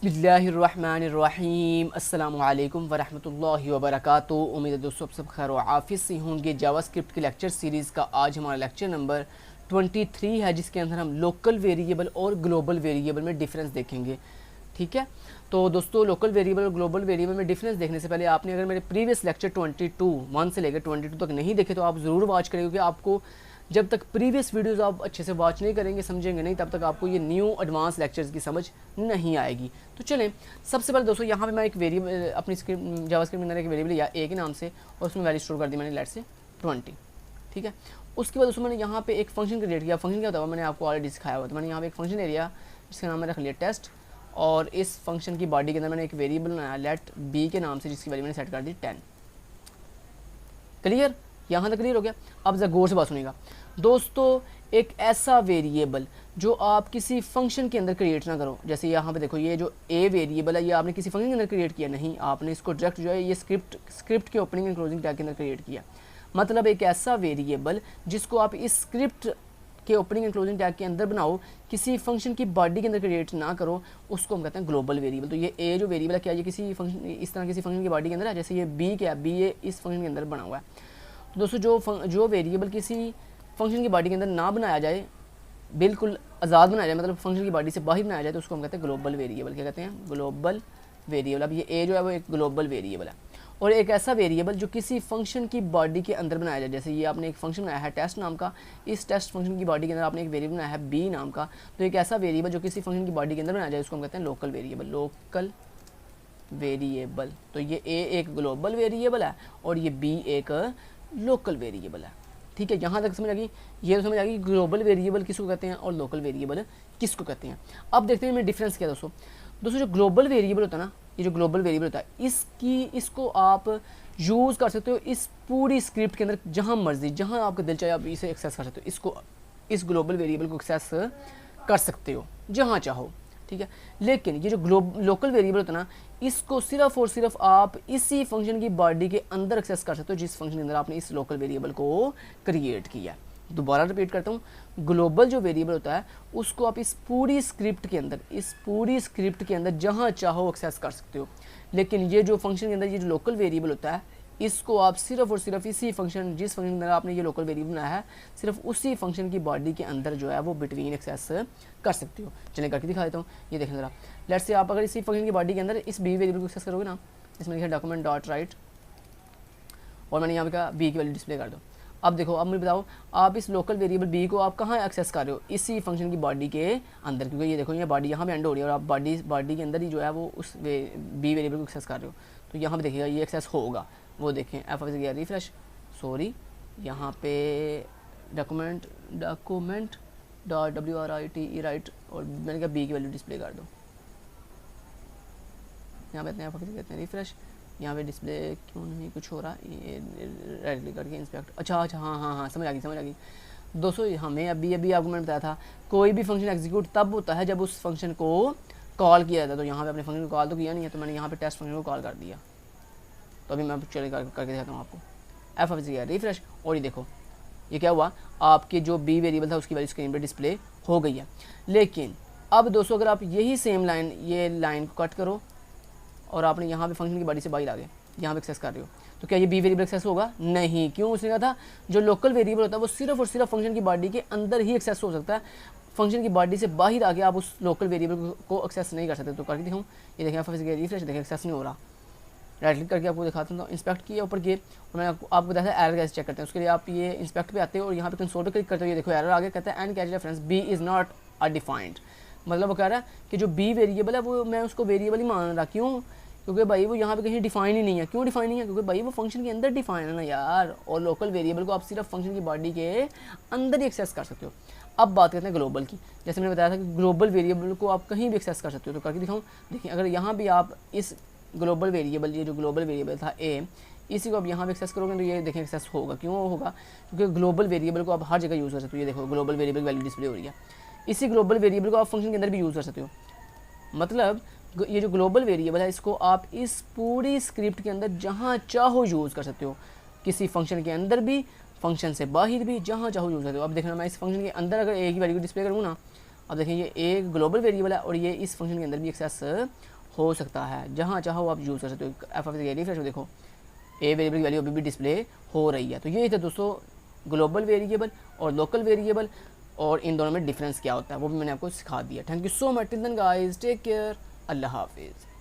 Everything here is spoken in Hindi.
बिस्मिल्लाहिर्रहमानिर्रहीम अस्सलामु अलैकुम वरहमतुल्लाहि वबरकातुहू। उम्मीद है दोस्तों आप सब खैर व आफियत से होंगे। जावास्क्रिप्ट की लेक्चर सीरीज़ का आज हमारा लेक्चर नंबर 23 है, जिसके अंदर हम लोकल वेरिएबल और ग्लोबल वेरिएबल में डिफरेंस देखेंगे। ठीक है, तो दोस्तों लोकल वेरिएबल और ग्लोबल वेरिएबल में डिफरेंस देखने से पहले आपने अगर मेरे प्रीवियस लेक्चर 1 से लेकर 22 तक नहीं देखे तो आप ज़रूर वॉच करेंगे, क्योंकि आपको जब तक प्रीवियस वीडियोस आप अच्छे से वॉच नहीं करेंगे, समझेंगे नहीं, तब तक आपको ये न्यू एडवांस लेक्चर्स की समझ नहीं आएगी। तो चलें, सबसे पहले दोस्तों यहाँ पे मैं एक वेरिएबल अपनी स्क्रिप्ट जावास्क्रिप्ट के अंदर एक वेरिएबल या ए के नाम से और उसमें वैल्यू स्टोर कर दी मैंने, लेट से 20। ठीक है, उसके बाद दोस्तों मैंने यहाँ पे एक फंक्शन क्रिएट किया। फंक्शन क्या होता है मैंने आपको ऑलरेडी सिखाया हुआ। तो मैंने यहाँ पे एक फंक्शन ले लिया जिसका नाम मैंने रख लिया टेस्ट, और इस फंक्शन की बॉडी के अंदर मैंने एक वेरिएबल बनाया लेट बी के नाम से, जिसकी वैल्यू मैंने सेट कर दी 10। क्लियर, यहाँ तक क्लियर हो गया। अब जरा गौर से बात सुनिएगा दोस्तों, एक ऐसा वेरिएबल जो आप किसी फंक्शन के अंदर क्रिएट ना करो, जैसे यहाँ पे देखो ये जो ए वेरिएबल है ये आपने किसी फंक्शन के अंदर क्रिएट किया नहीं, आपने इसको डायरेक्ट जो है ये स्क्रिप्ट के ओपनिंग एंड क्लोजिंग टैग के अंदर क्रिएट किया। मतलब एक ऐसा वेरिएबल जिसको आप इस स्क्रिप्ट के ओपनिंग एंड क्लोजिंग टैग के अंदर बनाओ, किसी फंक्शन की बॉडी के अंदर क्रिएट ना करो, उसको हम कहते हैं ग्लोबल वेरिएबल। तो ये ए जो वेरिएबल है क्या ये किसी फंक्शन इस तरह किसी फंक्शन की बॉडी के अंदर है, जैसे ये बी क्या है, बी ए इस फंक्शन के अंदर बना हुआ है। तो दोस्तों जो वेरिएबल किसी फंक्शन की बॉडी के अंदर ना बनाया जाए, बिल्कुल आज़ाद बनाया जाए, मतलब फंक्शन की बॉडी से बाहर बनाया जाए, तो उसको हम कहते हैं ग्लोबल वेरिएबल। क्या कहते हैं? Global variable. अब ये ए जो है वो एक ग्लोबल वेरिएबल है। और एक ऐसा वेरिएबल जो किसी फंक्शन की बॉडी के अंदर बनाया जाए, जैसे ये आपने एक फंक्शन बनाया है टेस्ट नाम का, इस टेस्ट फंक्शन की बॉडी के अंदर आपने एक वेरिएबल बनाया है बी नाम का, तो एक ऐसा वेरिएबल जो किसी फंक्शन की बॉडी के अंदर बनाया जाए उसको हम कहते हैं लोकल वेरिएबल। Local variable. तो ये ए एक ग्लोबल वेरिएबल है और ये बी एक लोकल वेरिएबल है। ठीक है, यहाँ तक समझ आ गई। ये तो समझ आ गई ग्लोबल वेरिएबल किसको कहते हैं और लोकल वेरिएबल किसको कहते हैं। अब देखते हैं इनमें डिफरेंस क्या है दोस्तों जो ग्लोबल वेरिएबल होता है ना, ये जो ग्लोबल वेरिएबल होता है इसको आप यूज़ कर सकते हो इस पूरी स्क्रिप्ट के अंदर, जहाँ मर्जी जहाँ आपका दिल चाहे आप इसे एक्सेस कर सकते हो। इसको इस ग्लोबल वेरिएबल को एक्सेस कर सकते हो जहाँ चाहो। ठीक है, लेकिन ये जो लोकल वेरिएबल होता है ना, इसको सिर्फ और सिर्फ आप इसी फंक्शन की बॉडी के अंदर एक्सेस कर सकते हो जिस फंक्शन के अंदर आपने इस लोकल वेरिएबल को क्रिएट किया। दोबारा रिपीट करता हूँ, ग्लोबल जो वेरिएबल होता है उसको आप इस पूरी स्क्रिप्ट के अंदर जहाँ चाहो एक्सेस कर सकते हो। लेकिन ये जो फंक्शन के अंदर ये जो लोकल वेरिएबल होता है, इसको आप सिर्फ और सिर्फ इसी फंक्शन जिस फंक्शन के अंदर आपने ये लोकल वेरिएबल बनाया है, सिर्फ उसी फंक्शन की बॉडी के अंदर जो है वो बिटवीन एक्सेस कर सकते हो। चलिए करके दिखा देता हूँ। ये देखें ज़रा, लेट्स से आप अगर इसी फंक्शन की बॉडी के अंदर इस बी वेरिएबल को एक्सेस करोगे ना, इसमें लिखा डॉक्यूमेंट डॉट राइट और मैंने यहाँ पे कहा बी की वैल्यू डिस्प्ले कर दो। अब देखो, अब मुझे बताओ आप इस लोकल वेरिएबल बी को आप कहाँ एक्सेस कर रहे हो? इसी फंक्शन की बॉडी के अंदर, क्योंकि ये देखो ये बॉडी यहाँ पे एंड हो रही है और आप बॉडी के अंदर ही जो है वो उस बी वेरिएबल को एक्सेस कर रहे हो। तो यहाँ पे देखिएगा ये एक्सेस होगा, वो देखें एफ ऑफ गया रिफ्रेश, सॉरी यहाँ पे document dot W R I T E right और मैंने कहा बी की वैल्यू डिस्प्ले कर दो। यहाँ पे एफ ऑफ कहते हैं रिफ्रेश, यहाँ पे डिस्प्ले क्यों नहीं कुछ हो रहा, ये राइट क्लिक करके इंस्पेक्ट। अच्छा हाँ समझ आ गई दोस्तों। हमें अभी आपको मैंने बताया था कोई भी फंक्शन एग्जीक्यूट तब होता है जब उस फंक्शन को कॉल किया जाता है। तो यहाँ पे अपने फंक्शन को कॉल तो किया नहीं है, तो मैंने यहाँ पे टेस्ट फंक्शन को कॉल कर दिया। तो अभी मैं चले करके दिखाता हूँ आपको। एफ ऑफ गया रिफ्रेश और ये देखो ये क्या हुआ, आपके जो बी वेरिएबल था उसकी वैल्यू स्क्रीन पर डिस्प्ले हो गई है। लेकिन अब दोस्तों अगर आप यही सेम लाइन ये लाइन को कट करो और आपने यहाँ पे फंक्शन की बॉडी से बाहर आ गए, यहाँ पे एक्सेस कर रहे हो, तो क्या ये बी वेरिएबल एक्सेस होगा? नहीं। क्यों? उसने कहा था जो लोकल वेरिएबल होता है वो सिर्फ और सिर्फ फंक्शन की बॉडी के अंदर ही एक्सेस हो सकता है, फंक्शन की बॉडी से बाहर आके आप उस लोकल वेरिएबल को एक्सेस नहीं कर सकते। तो करके दिखाऊँ, ये देखें फंक्शन रिफ्रेश, देखें एक्सेस नहीं हो रहा। राइट क्लिक करके आपको दिखाता हूँ, इंस्पेक्ट किया ऊपर गए और मैंने आपको बताया था एरर कैसे चेक करते हैं। उसके लिए आप ये इंस्पेक्ट पे आते हो और यहाँ पे कंसोल पे क्लिक करते हो, ये देखो एरर आ गया, कहता है and catch reference B is not a defined. मतलब वो कह रहा है कि जो बी वेरिएबल है वो मैं उसको वेरिएबल ही मान रहा। क्यों? क्योंकि भाई वो यहाँ पे कहीं डिफाइन ही नहीं है। क्यों डिफाइन नहीं है? क्योंकि भाई वो फंक्शन के अंदर डिफाइन है ना यार, और लोकल वेरिएबल को आप सिर्फ फंक्शन की बॉडी के अंदर ही एक्सेस कर सकते हो। अब बात करते हैं ग्लोबल की। जैसे मैंने बताया था कि ग्लोबल वेरिएबल को आप कहीं भी एक्सेस कर सकते हो। तो करके दिखाऊँ, देखिए अगर यहाँ भी आप इस ग्लोबल वेरिएबल ये जो ग्लोबल वेरिएबल था ए, इसी को आप यहाँ पे एक्सेस करोगे तो ये देखें एक्सेस होगा। क्यों होगा? क्योंकि ग्लोबल वेरिएबल को आप हर जगह यूज़ कर सकते हो। ये देखो ग्लोबल वेरिएबल वैल्यू डिस्प्ले हो रही है। इसी ग्लोबल वेरिएबल को आप फंक्शन के अंदर भी यूज़ कर सकते हो। मतलब ये जो ग्लोबल वेरिएबल है इसको आप इस पूरी स्क्रिप्ट के अंदर जहाँ चाहो यूज़ कर सकते हो, किसी फंक्शन के अंदर भी, फंक्शन से बाहर भी, जहाँ चाहो यूज़ कर सकते हो। अब देखना मैं इस फंक्शन के अंदर अगर ए की वैल्यू डिस्प्ले करूँ ना, अब देखिए ये ए ग्लोबल वेरिएबल है और ये इस फंक्शन के अंदर भी एक्सेस हो सकता है, जहाँ चाहो आप यूज़ कर सकते हो। एफ ऑफ रिफ्रेश में देखो ए वेरिएबल की वैल्यू अभी भी डिस्प्ले हो रही है। तो ये थे दोस्तों ग्लोबल वेरिएबल और लोकल वेरिएबल, और इन दोनों में डिफरेंस क्या होता है वो भी मैंने आपको सिखा दिया। Thank you so much, till then guys, take care, अल्लाह हाफिज़।